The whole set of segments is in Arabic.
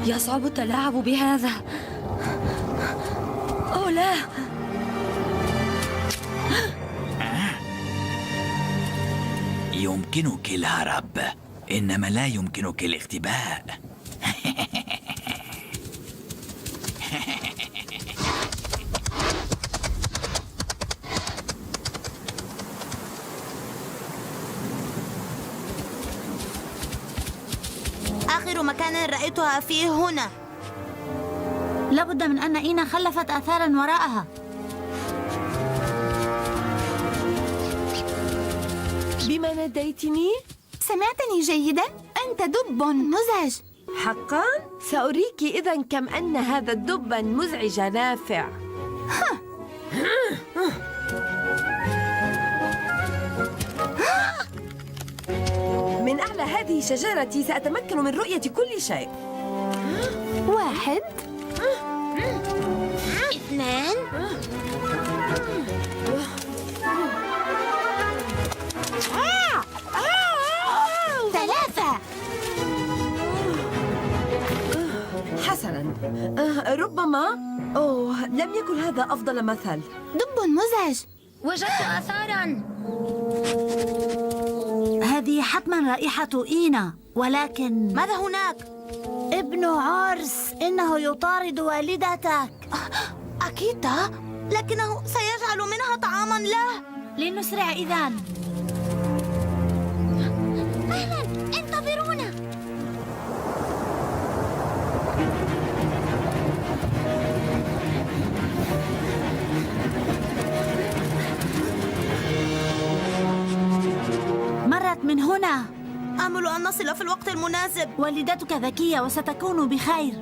يصعب التلاعب بهذا. أوه لا. يمكنك الهرب، إنما لا يمكنك الاختباء. آخر مكان رأيتها فيه هنا. لابد من أن إينا خلفت آثاراً وراءها. بما ناديتني؟ سمعتني جيداً؟ أنت دب مزعج. حقاً؟ سأريك إذن كم أن هذا الدب المزعج نافع. من أعلى هذه شجرتي سأتمكن من رؤية كل شيء. 1 2 3. حسناً، ربما لم يكن هذا أفضل مثل. دب مزعج. وجدت آثاراً. هذه حتماً رائحة إينا، ولكن ماذا هناك؟ ابن عرس، إنه يطارد والدتك. أكيد، لكنه سيجعل منها طعاماً له. لنسرع إذن. مهلا، انتظرونا. مرت من هنا. آمل أن نصل في الوقت المناسب. والدتك ذكية وستكون بخير.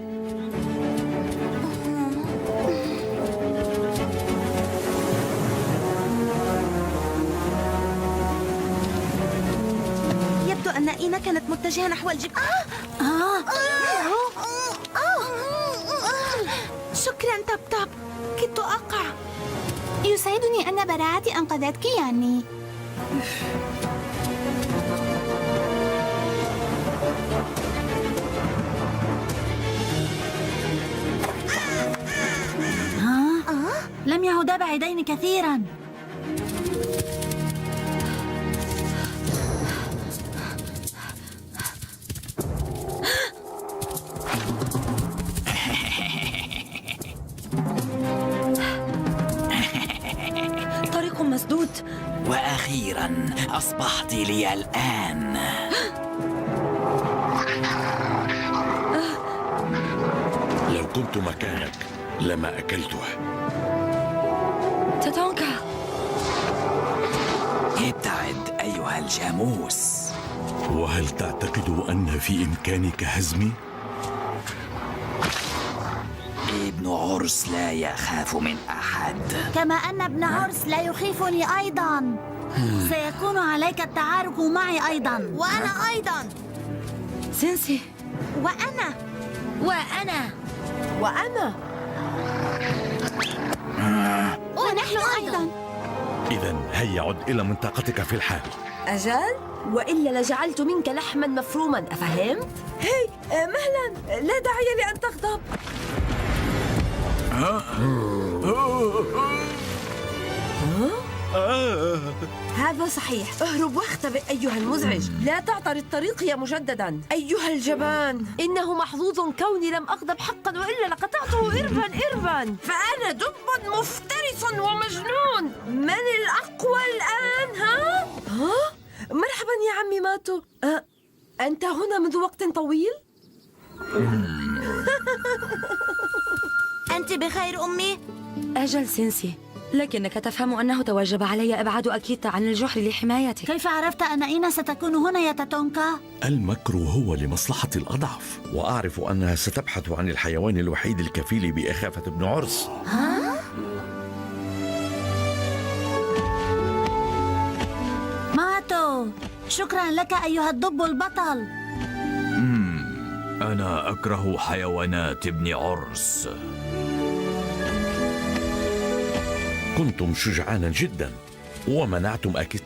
يبدو أن إينا كانت متجهة نحو الجبل. شكراً طبطب، كدت أقع. يسعدني أن براعتي أنقذتك يعني. لم يعدا بعيدين كثيراً. طريق مسدود. وأخيراً أصبحت لي الآن. لو كنت مكانك لما أكلتها. تاتونكا. ابتعد أيها الجاموس. وهل تعتقد أن في إمكانك هزمي؟ ابن عرس لا يخاف من أحد. كما أن ابن عرس لا يخيفني أيضاً. سيكون عليك التعارك معي أيضاً. وأنا أيضاً. سينسي. وأنا. وأنا. ونحن أيضاً. إذن هيا عد إلى منطقتك في الحال. أجل؟ وإلا لجعلت منك لحماً مفروماً، أفهمت؟ هي، مهلاً، لا داعي لأن تغضب. هذا صحيح. اهرب واختبئ أيها المزعج. لا تعترض طريقي مجددا. أيها الجبان، إنه محظوظ كوني لم أغضب حقا، وإلا لقطعته إربا. فأنا دب مفترس ومجنون. من الأقوى الآن؟ ها؟ مرحبا يا عمي ماتو. أنت هنا منذ وقت طويل؟ أنت بخير أمي؟ أجل سينسي، لكنك تفهم أنه توجب علي إبعاد أكيتا عن الجحر لحمايتك. كيف عرفت أن إينا ستكون هنا يا تاتونكا؟ المكر هو لمصلحة الأضعف، وأعرف أنها ستبحث عن الحيوان الوحيد الكفيل بإخافة ابن عرس. ماتو، شكراً لك أيها الدب البطل. أنا أكره حيوانات ابن عرس. كنتم شجعانا جدا ومنعتم أكيد